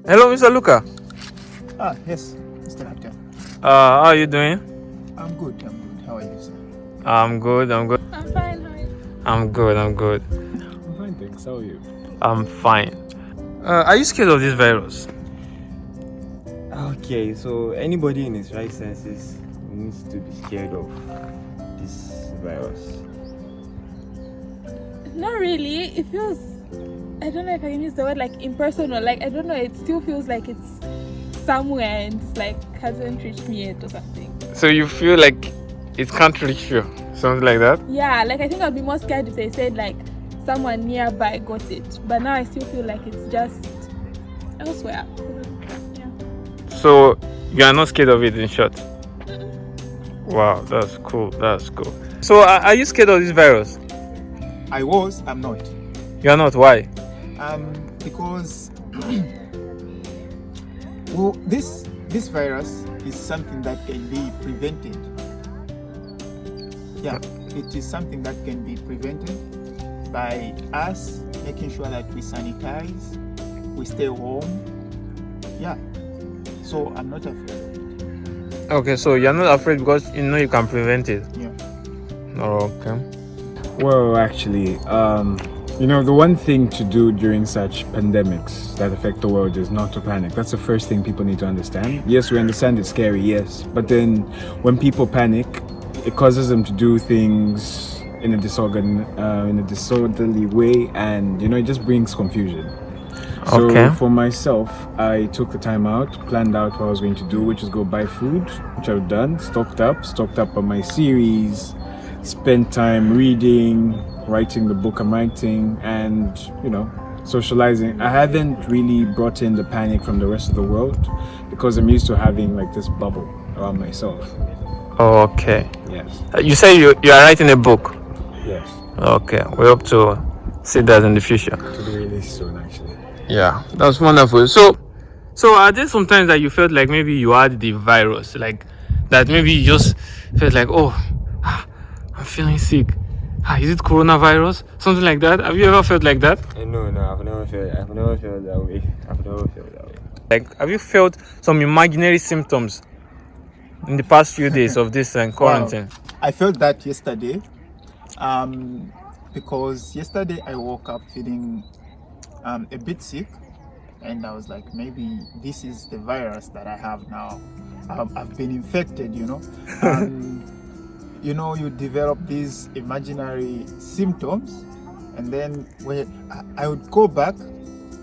Hello, Mr. Luca. Yes, Mr. Nathan. How are you doing? I'm good. How are you, sir? I'm good. I'm fine, how are you? I'm good. I'm fine, thanks. How are you? I'm fine. Are you scared of this virus? Okay, so anybody in his right senses needs to be scared of this virus. Not really. It feels, I don't know if I can use the word like impersonal. Like, I don't know, it still feels like it's somewhere and it's like hasn't reached me yet or something. So you feel like it can't reach you, something like that? Yeah, like I think I'd be more scared if they said like someone nearby got it. But now I still feel like it's just elsewhere. Yeah. So you are not scared of it, in short? Wow, that's cool. So are you scared of this virus? I'm not. You are not. Why? Because well, this virus is something that can be prevented. Yeah, it is something that can be prevented by us making sure that we sanitize, we stay home. Yeah, so I'm not afraid. Okay, so you're not afraid because you know you can prevent it. Yeah. Oh, okay. Well, actually, the one thing to do during such pandemics that affect the world is not to panic. That's the first thing people need to understand. Yes, we understand it's scary, yes. But then when people panic, it causes them to do things in a disorderly way, and it just brings confusion. So Okay. for myself, I took the time out, planned out what I was going to do, which is go buy food, which I've done, stocked up on my series, spent time reading, writing the book I'm writing, and socializing. I haven't really brought in the panic from the rest of the world because I'm used to having like this bubble around myself. Okay. Yes. You say you are writing a book. Yes. Okay. We hope to see that in the future. To be released soon, actually. Yeah, that's wonderful. So are there sometimes that you felt like maybe you had the virus, like that maybe you just felt like, oh, I'm feeling sick. Is it coronavirus? Something like that. Have you ever felt like that? No, I've never felt that way. Like, have you felt some imaginary symptoms in the past few days of this quarantine? Wow. I felt that yesterday, because yesterday I woke up feeling a bit sick, and I was like, maybe this is the virus that I have now. I've been infected, you develop these imaginary symptoms, and then when I would go back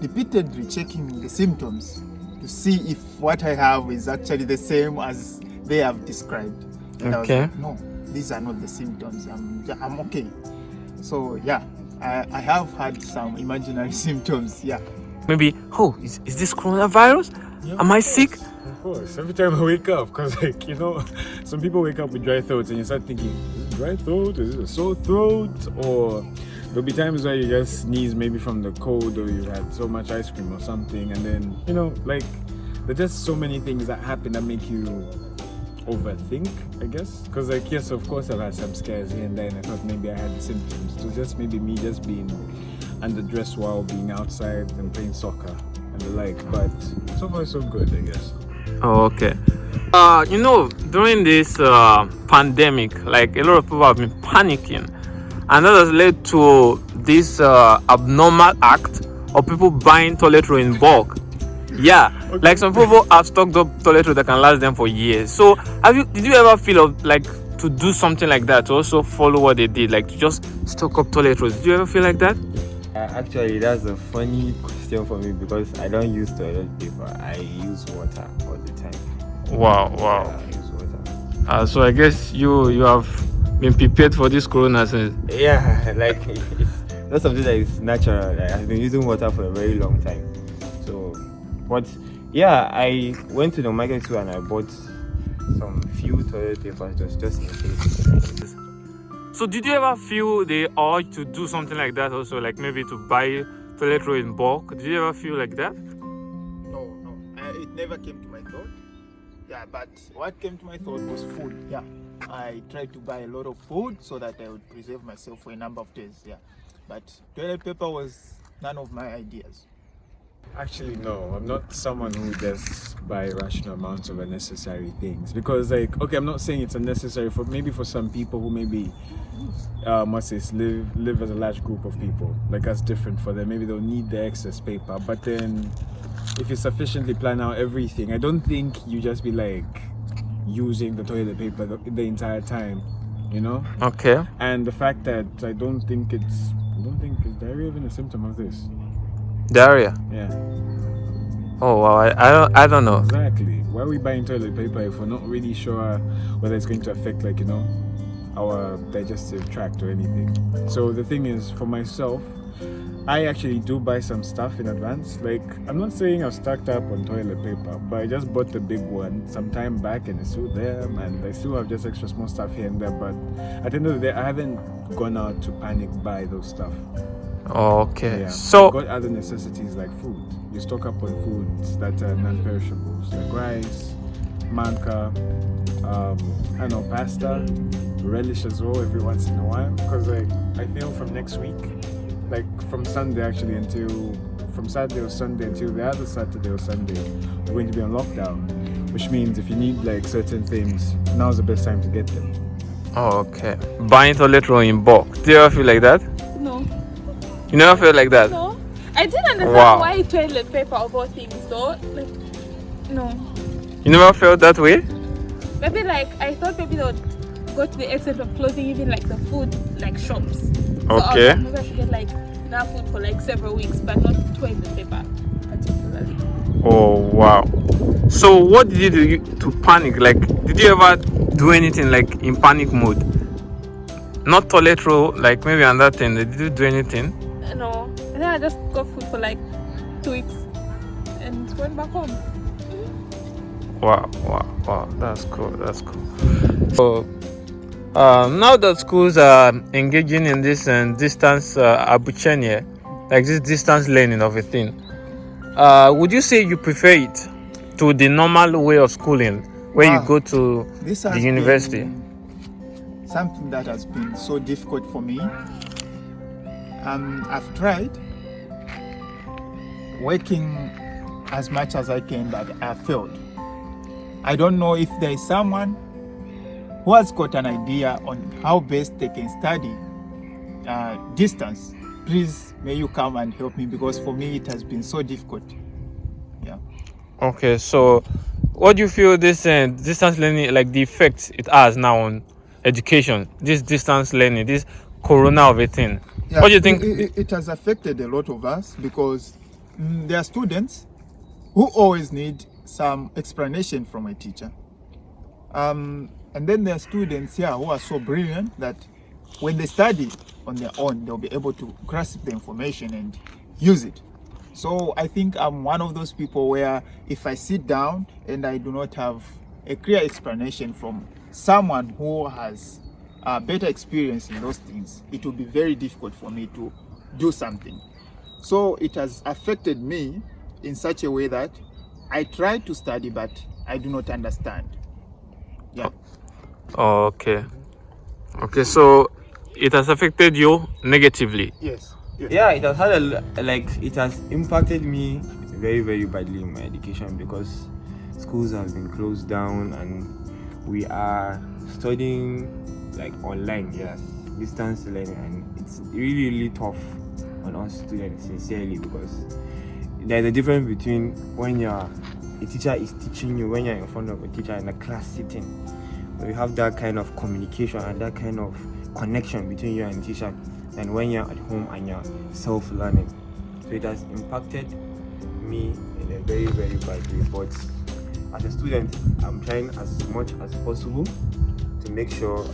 repeatedly checking the symptoms to see if what I have is actually the same as they have described. And Okay. I was like, no, these are not the symptoms. I'm okay. So yeah, I have had some imaginary symptoms. Yeah. Maybe, is this coronavirus? Yeah, Am I sick? Of course. Every time I wake up, because some people wake up with dry throats and you start thinking, is it dry throat? Is it a sore throat? Or there'll be times where you just sneeze maybe from the cold, or you've had so much ice cream or something, and then there's just so many things that happen that make you overthink, I guess. Because yes, of course I've had some scares here and there, and I thought maybe I had the symptoms. It was just maybe me just being underdressed while being outside and playing soccer and the like. But so far so good, I guess. Oh, okay. During this pandemic, like a lot of people have been panicking, and that has led to this abnormal act of people buying toilet roll in bulk. Yeah, okay. Like some people have stocked up toilet roll that can last them for years. So, did you ever feel of like to do something like that, to also follow what they did, like to just stock up toilet rolls? Did you ever feel like that? Actually, that's a funny question for me because I don't use toilet paper. I use water all the time. Wow. I use water. So I guess you have been prepared for this corona since. Yeah, like it's not something that is natural. Like, I've been using water for a very long time. So, but yeah, I went to the market too and I bought some few toilet papers just in case. So did you ever feel the urge to do something like that also, like maybe to buy toilet roll in bulk? Did you ever feel like that? No. It never came to my thought. Yeah, but what came to my thought was food. Yeah, I tried to buy a lot of food so that I would preserve myself for a number of days. Yeah, but toilet paper was none of my ideas. Actually, no. I'm not someone who does buy rational amounts of unnecessary things because, like, okay, I'm not saying it's unnecessary for maybe for some people who maybe must say live as a large group of people. Like that's different for them. Maybe they'll need the excess paper, but then if you sufficiently plan out everything, I don't think you just be like using the toilet paper the entire time, you know. Okay. And the fact that I don't think is diarrhea even a symptom of this? Diarrhea. Yeah. Oh wow, I don't know. Exactly. Why are we buying toilet paper if we're not really sure whether it's going to affect, like, you know, our digestive tract or anything? So the thing is, for myself, I actually do buy some stuff in advance. Like, I'm not saying I've stocked up on toilet paper, but I just bought the big one some time back and it's still there, and I still have just extra small stuff here and there. But at the end of the day, I haven't gone out to panic buy those stuff. Okay. Yeah. So I've got other necessities like food. You stock up on foods that are non-perishables, like rice, manka, I know, pasta, relish as well every once in a while. Because I feel from next week, like from Sunday actually from Saturday or Sunday until the other Saturday or Sunday, we're going to be on lockdown. Which means if you need like certain things, now's the best time to get them. okay. Buying toilet roll in bulk. Do you ever feel like that? No. You never feel like that? No. I didn't understand Wow. why toilet paper of all things though. Like, no. You never felt that way? Maybe like I thought maybe they would go to the extent of closing even like the food like shops. So Okay. I was like, maybe I should get like enough food for like several weeks, but not toilet paper particularly. Oh wow. So what did you do to panic? Like, did you ever do anything like in panic mode? Not toilet roll, like maybe on that thing. Did you do anything? No. And then I just got food for like 2 weeks and went back home. Wow. That's cool. So, now that schools are engaging in this distance abuchenye, like this distance learning of a thing, would you say you prefer it to the normal way of schooling, where you go to This the has university? been something that has been so difficult for me. I've tried working as much as I can, but I failed. I don't know if there is someone who has got an idea on how best they can study distance. Please, may you come and help me, because for me it has been so difficult. Yeah. Okay, so what do you feel this distance learning, like the effects it has now on education? This distance learning, this corona of a thing. Yeah, What do you think? It has affected a lot of us, because there are students who always need some explanation from a teacher. And then there are students here who are so brilliant that when they study on their own, they'll be able to grasp the information and use it. So I think I'm one of those people where if I sit down and I do not have a clear explanation from someone who has better experience in those things, it will be very difficult for me to do something. So it has affected me in such a way that I try to study, but I do not understand. Yeah. Okay, so it has affected you negatively. Yes. Yeah, it has had it has impacted me very, very badly in my education, because schools have been closed down and we are studying like online, yes, distance learning, and it's really, really tough on us students, sincerely, because there's a difference between when a teacher is teaching you, when you're in front of a teacher in a class sitting, where you have that kind of communication and that kind of connection between you and the teacher, and when you're at home and you're self-learning. So it has impacted me in a very, very bad way. But as a student, I'm trying as much as possible to make sure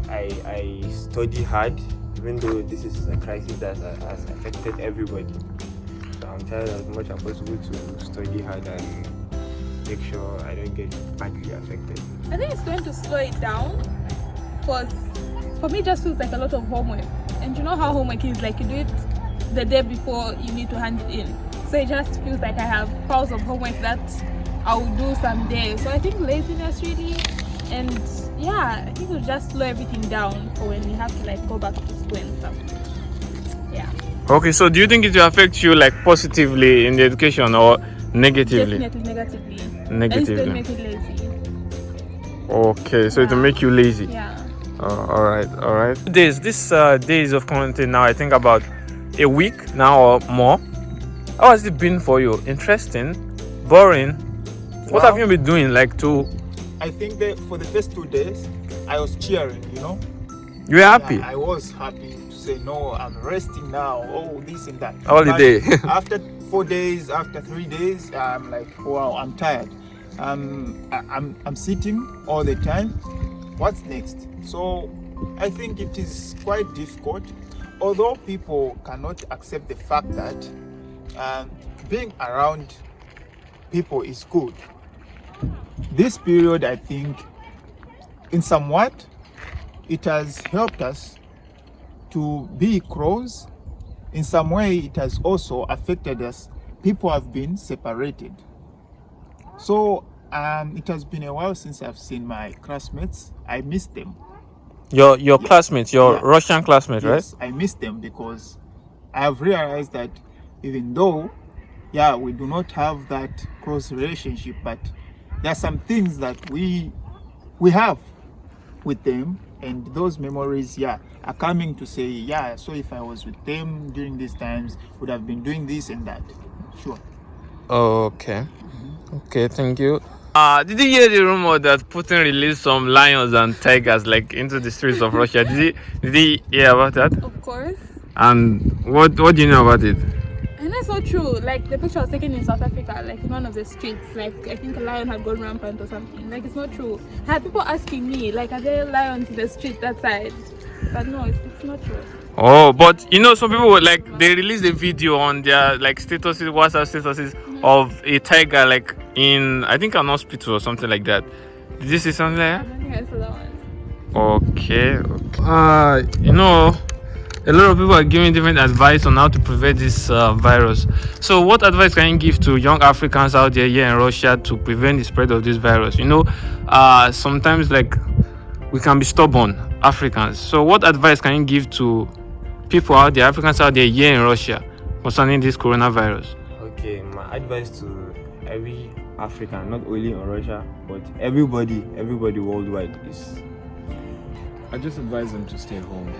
I study hard, even though this is a crisis that has affected everybody. So I'm trying as much as possible to study hard and make sure I don't get badly affected. I think it's going to slow it down, because for me it just feels like a lot of homework. And you know how homework is, like you do it the day before you need to hand it in. So it just feels like I have piles of homework that I will do someday. So I think laziness really, and yeah, I think it'll just slow everything down for when you have to like go back to school and stuff. Yeah. Okay, so do you think it will affect you like positively in the education or negatively? Definitely negatively. And Negatively. it's going to make it lazy. Okay, so it will make you lazy. Yeah. All right. This days of quarantine now, I think about a week now or more. How has it been for you? Interesting? Boring? What Wow. have you been doing like to... I think that for the first 2 days, I was cheering, you know. You were happy? Yeah, I was happy to say, no, I'm resting now. Oh, this and that. Holiday. But after 4 days, after 3 days, I'm like, wow, I'm tired. I'm sitting all the time. What's next? So I think it is quite difficult. Although people cannot accept the fact that being around people is good. This period, I think, in somewhat, it has helped us to be close. In some way, it has also affected us. People have been separated. So it has been a while since I've seen my classmates. I miss them. Your classmates, your Yeah. Russian classmates, Yes, I miss them because I have realized that even though, yeah, we do not have that close relationship, but there are some things that we have with them, and those memories, yeah, are coming to say, yeah, so if I was with them during these times, would have been doing this and that. Sure. right? Okay. Okay, thank you. Did you hear the rumor that Putin released some lions and tigers like into the streets of Russia? Did he hear about that? Of course. And what do you know about it? And that's so true. Like the picture was taken in South Africa, like in one of the streets. Like I think a lion had gone rampant or something. Like it's not true. I had people asking me, like, are there lions in the street that side? But no, it's not true. Oh, but you know, some people were like, they released a video on their like statuses, WhatsApp statuses of a tiger like in, I think, an hospital or something like that. Did you see something I like don't think I saw that one. that? Okay. You know, a lot of people are giving different advice on how to prevent this virus. So, what advice can you give to young Africans out there here in Russia to prevent the spread of this virus? You know, sometimes like we can be stubborn Africans. So, what advice can you give to people out there, Africans out there here in Russia, concerning this coronavirus? Okay, my advice to every African, not only in Russia, but everybody worldwide is, I just advise them to stay home,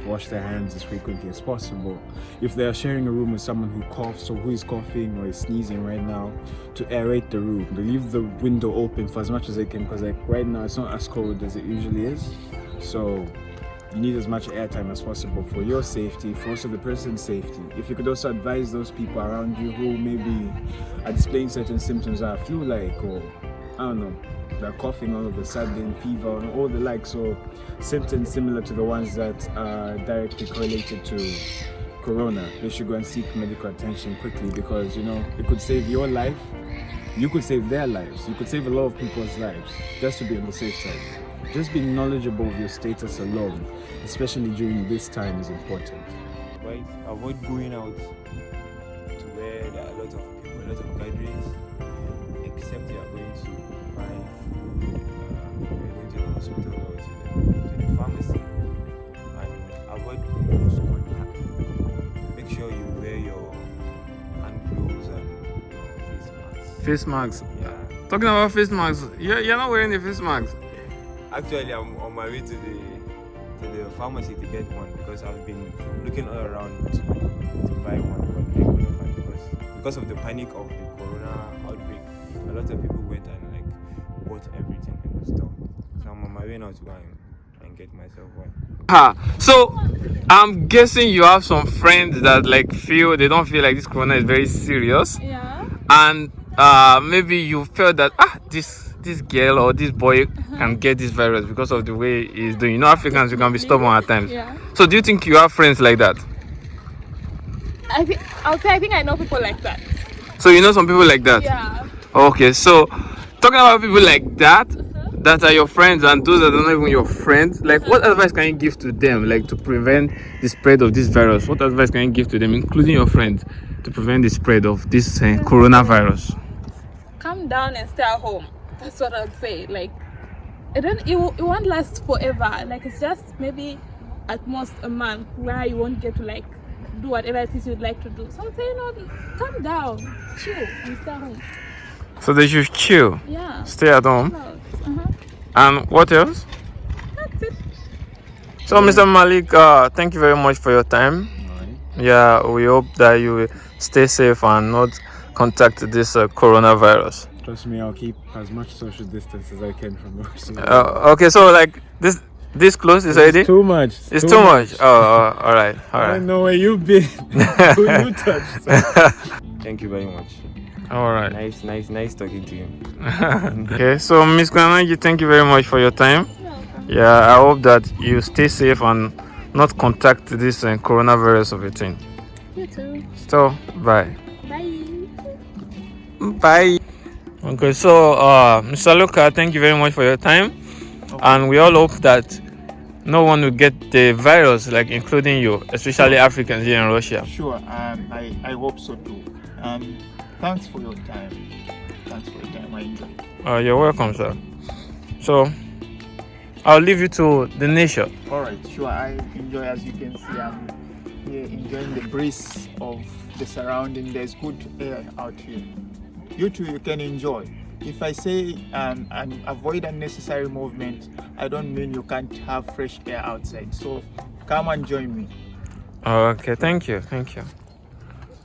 wash their hands as frequently as possible. If they are sharing a room with someone who coughs or who is coughing or is sneezing right now, to aerate the room. They leave the window open for as much as they can, because like right now it's not as cold as it usually is. So you need as much airtime as possible for your safety, for also the person's safety. If you could also advise those people around you who maybe are displaying certain symptoms that are flu-like, or I don't know, they're coughing all of a sudden, fever, and all the like, so symptoms similar to the ones that are directly correlated to corona, they should go and seek medical attention quickly, because you know, it could save your life, you could save their lives, you could save a lot of people's lives, just to be on the safe side. Just being knowledgeable of your status alone, especially during this time, is important. right? Avoid going out to where there are a lot of people, a lot of gatherings, except you are going to buy food, you're going to the hospital or to the pharmacy, and avoid close contact. Make sure you wear your hand gloves and your face masks. Face masks. Yeah. Talking about face masks, you're not wearing a face mask. Actually, I'm on my way to the pharmacy to get one, because I've been looking all around to buy one, but I couldn't find, because of the panic of the corona outbreak. A lot of people went and like bought everything in the store. So I'm on my way now to go and get myself one. So I'm guessing you have some friends that like they don't feel like this corona is very serious, Yeah. and maybe you felt that this girl or this boy can get this virus because of the way he's doing. You know, Africans, you can be stubborn at times. Yeah. So do you think you have friends like that? I think I know people like that. So you know some people like that? Yeah. Okay, so talking about people like that, that are your friends, and those that are not even your friends, like what advice can you give to them, like to prevent the spread of this virus? What advice can you give to them, including your friends, to prevent the spread of this coronavirus? Calm down and stay at home. That's what I would say. Like, it won't last forever. Like, it's just maybe at most a month where you won't get to like do whatever it is you'd like to do. So I would say, you know, calm down, chill, and stay at home. So they should chill, Yeah. stay at home. Uh-huh. And what else? That's it. So, Mr. Malik, thank you very much for your time. Yeah, we hope that you will stay safe and not contact this coronavirus. Trust me, I'll keep as much social distance as I can from you. Okay, so like this close is already? It's too much. It's too much. Oh, all right. I don't know where you've been. Who you touched. Thank you very much. All right. Nice talking to you. Okay, so Miss Kwanangi, thank you very much for your time. Yeah, I hope that you stay safe and not contact this coronavirus of a thing. You too. So, bye. Bye. Bye. Okay, so Mr. Luka, thank you very much for your time. And we all hope that no one will get the virus, like including you, especially Africans here in Russia. Sure, I hope so too. Thanks for your time. I enjoyed it. You're welcome, sir. So, I'll leave you to the nature. All right, sure. I enjoy, as you can see, I'm here enjoying the breeze of the surrounding. There's good air out here. You too, you can enjoy. If I say and avoid unnecessary movement, I don't mean you can't have fresh air outside. So come and join me. Okay, thank you.